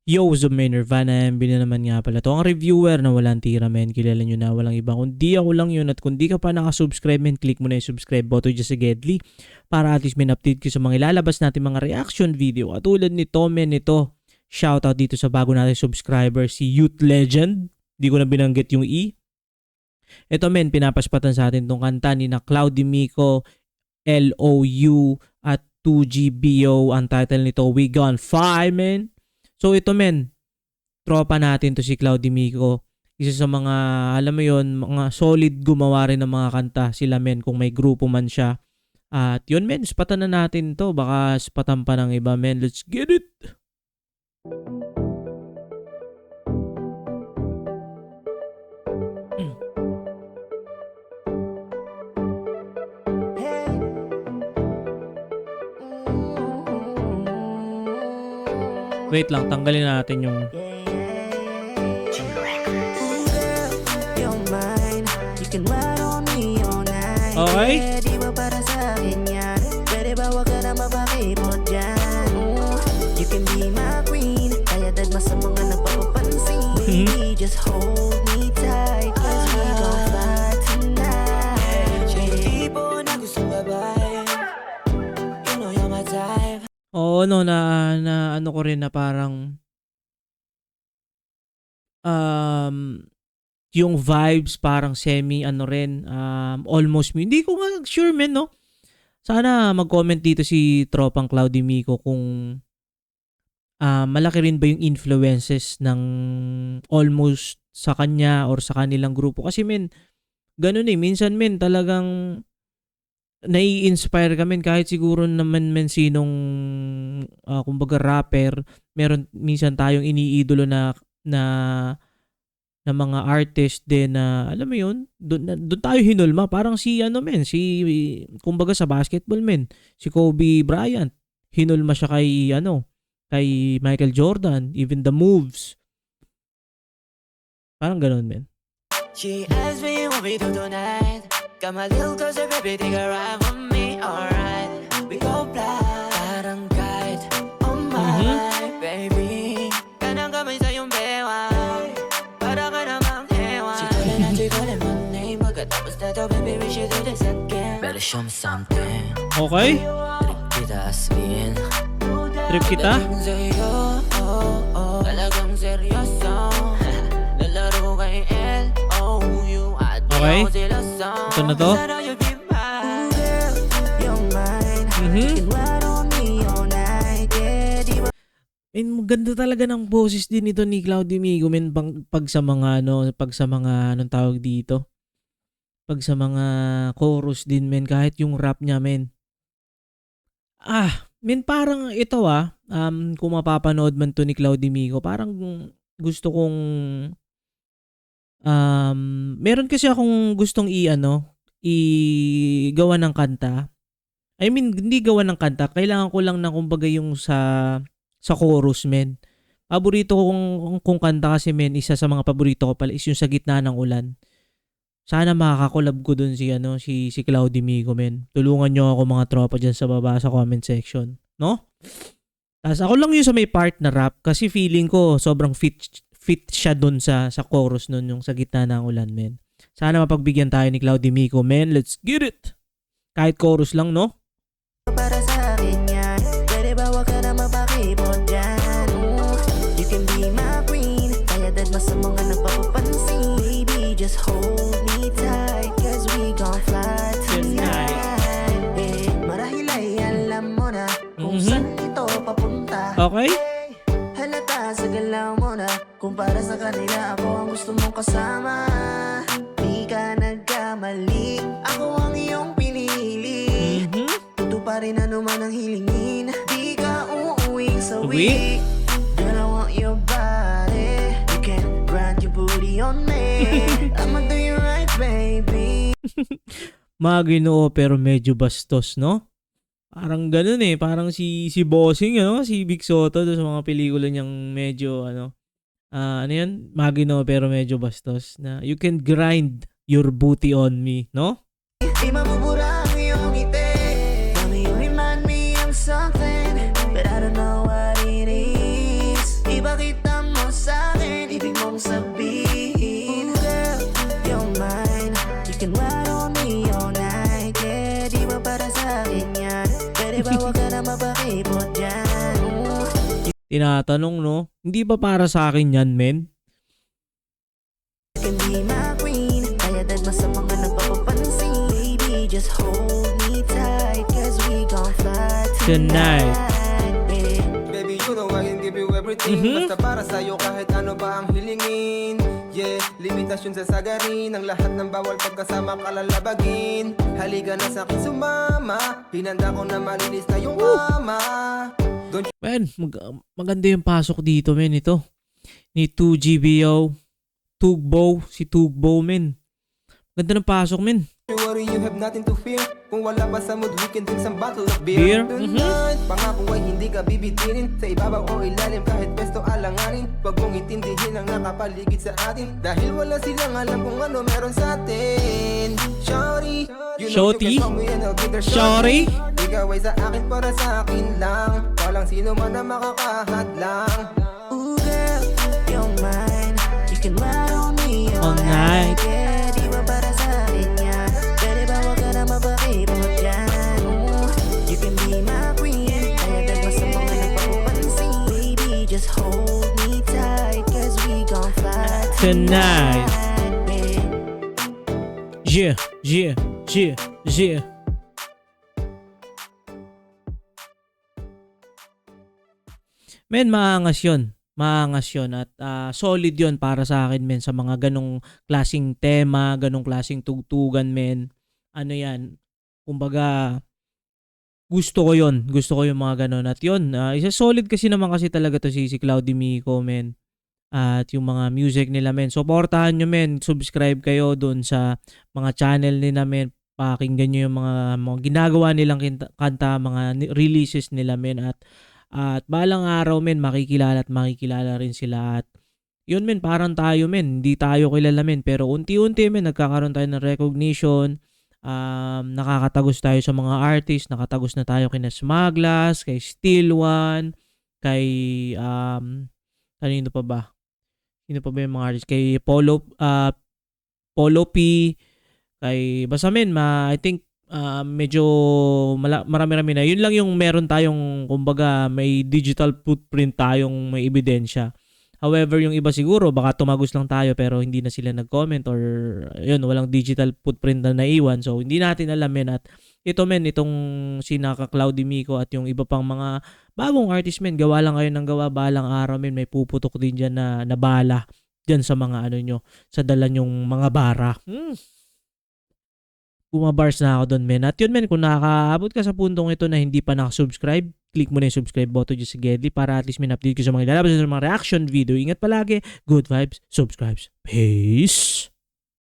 Yo, what's up, man? Nirvana, MB na naman nga pala to. Ang reviewer na walang tira, men. Kilala nyo na, walang iba. Kundi ako lang yun. At kung di ka pa nakasubscribe, men, click mo na yung subscribe button dyan sa Gedli. Para at least may update ko sa mga ilalabas natin mga reaction video. At tulad nito, men, ito. Shoutout dito sa bago natin subscriber, si Youth Legend. Di ko na binanggit yung E. Ito, men, pinapaspatan sa atin tong kanta ni na Cloudy Mico, LOU, at 2GBO. Ang title nito, We Gone 5, men. So ito, men, tropa natin to si Cloudy Mico. Isa sa mga, alam mo yon, mga solid gumawa rin ng mga kanta sila, men, kung may grupo man siya. At yun, men, spatan na natin to. Baka spatan pa ng iba, men. Let's get it! Wait lang, tanggalin natin yung... Okay? Just hold me tight, 'cause we gon' fly tonight. Tipo na gusto babae, you know you're my type. Oo, no, na ano ko rin na parang yung vibes parang semi ano rin, almost me. Hindi ko nga sure, men, no? Sana mag-comment dito si tropang Cloudy Mico kung malaki rin ba yung influences ng almost sa kanya or sa kanilang grupo. Kasi, men, ganun minsan, men, talagang nai-inspire kami kahit siguro naman, men, sinong kumbaga rapper, meron minsan tayong iniidolo na mga artist din na alam mo yun, doon tayo hinulma. Parang si ano, men, si kumbaga sa basketball, men, si Kobe Bryant, hinulma siya kay Michael Jordan, even the moves. Parang ganun, men. She asked me what we do tonight. Got my little closer, baby, take a ride with me, alright. We go fly, parang kite, oh my, baby. Kanang kamay sa iyong bewang, para ka namang hewan. Chikolen my name, pagkatapos na to, baby, we should do this again. Better show me something. Okay? Trip kita asmin. Trip kita? Talagang seryoso. Lalaro kay LOU at Okay? Ito na to? Maganda talaga ng boses din ito ni Cloudy Mico, men, pag sa mga anong tawag dito? Pag sa mga chorus din, men, kahit yung rap niya, men. Men, parang ito kung mapapanood man to ni Cloudy Mico, parang gusto kong meron kasi akong gustong igawa ng kanta. I mean, hindi gawa ng kanta, kailangan ko lang na kumbaga yung sa chorus, men. Paborito kong kanta kasi, men, isa sa mga paborito ko pala is yung Sa Gitna ng Ulan. Sana makakakolab ko dun si Cloudy Mico, men. Tulungan nyo ako, mga tropa, dyan sa baba sa comment section. No? Tapos ako lang yung sa may part na rap kasi feeling ko sobrang fit siya dun sa chorus nun, yung Sa Gitna ng Ulan, men. Sana mapagbigyan tayo ni Cloudy Mico, men. Let's get it! Kahit chorus lang, no? Para sa akin yan, pwede ba wag ka na mapakipot dyan? You can be my queen, kaya dad mas sa mga nagpapapansin. Baby, just hold me tight, 'cause we gon' fly tonight. Marahil ay alam mo na kung saan ito papunta. Okay? Halata sa galaw mo na kung para sa kanila ako ang gusto mong kasama. Di ka nagkamali, ako ang iyong pinili. Pa rin anuman ang hilingin, di ka uuwing sa week. Girl, I want your body, you can grind your booty on me. I'ma do you right, baby. Mga Ginoo, pero medyo bastos, no? Parang ganun parang si Bossing, si Big Soto sa mga pelikula niyang medyo ano yan? Mga Ginoo, pero medyo bastos na you can grind your booty on me, no? Di mabubura ang iyong ngiti. Something, but I don't know what it is. Iba kita Tinatanong, no? Hindi ba para sa akin yan, men? Can be my queen. Kaya dagma sa mga nagpapapansin. Baby, just hold me tight. Cause we gon' fly Tonight. babe. Baby, you know I can give you everything. Basta para sa'yo kahit ano pa ang hilingin. Yeah, limitasyon sa sagarin. Ang lahat ng bawal pagkasama kalalabagin. Halika na sa'kin sumama. Hinanda ko na malinis na yung kama. Men, maganda yung pasok dito, men. Ito. Ni 2GBO. Tugbo. Si Tugbo, men. Ganda ng pasok, men. Don't worry, you have nothing to fear. Kung wala pa sa mood, we can drink some bottle of Beer? beer. Tonight, pangako ay hindi ka bibitirin. Sa ibabaw o ilalim, kahit pesto alanganin. Huwag mong itindihin ang nakapaligid sa atin. Dahil wala silang alam kung ano meron sa atin. Shorty, you know you Shorty? can call me and I'll be there, Shorty? Ikaw ay sa akin para sa akin lang. Walang sino man na makakahadlang. Ooh, girl, you're mine. You can ride on me All night. Yeah, di ba para sa akin yan? Pwede ba wag ka na mapakipot yan? Ooh, you can be my queen. Kaya dagma sa mga nagpapapansin. Baby, just hold me tight. Cause we gon' fly Tonight. babe. Yeah, yeah, yeah, yeah. Men, maangas yun. Maangas yun. At solid yun para sa akin, men. Sa mga ganong klaseng tema, ganong klaseng tugtugan, men. Ano yan? Kumbaga, gusto ko yun. Gusto ko yung mga ganon. At yun, isa solid kasi naman kasi talaga to si Cloudy Mico, men. At yung mga music nila, men. Supportahan nyo, men. Subscribe kayo dun sa mga channel nila, men. Pakinggan nyo yung mga ginagawa nilang kanta, mga releases nila, men. At balang araw, men, makikilala rin sila. At yun, men, parang tayo, men. Hindi tayo kilala, men. Pero unti-unti, men, nagkakaroon tayo ng recognition. Nakakatagos tayo sa mga artist. Nakatagos na tayo kina Smaglas, kay Steel One, kay kanino pa ba? Sino pa ba yung mga artist? Kay Polo P, kay basta, men, I think medyo marami-rami na. Yun lang yung meron tayong, kumbaga, may digital footprint tayong may ebidensya. However, yung iba siguro, baka tumagos lang tayo pero hindi na sila nag-comment or yun, walang digital footprint na naiwan. So, hindi natin alam, men. At ito, men, itong si Cloudy Mico at yung iba pang mga bagong artist, men, gawa lang kayo ng gawa, balang araw, men, may puputok din dyan na bala dyan sa mga ano nyo, sa dala nyong mga bara. Bumabars na ako doon, men. At yun, men, kung nakakaabot ka sa puntong ito na hindi pa nakasubscribe, click mo na yung subscribe button dyan sa Gedli para at least may update ko sa mga ilalabas sa mga reaction video. Ingat palagi. Good vibes. Subscribes. Peace!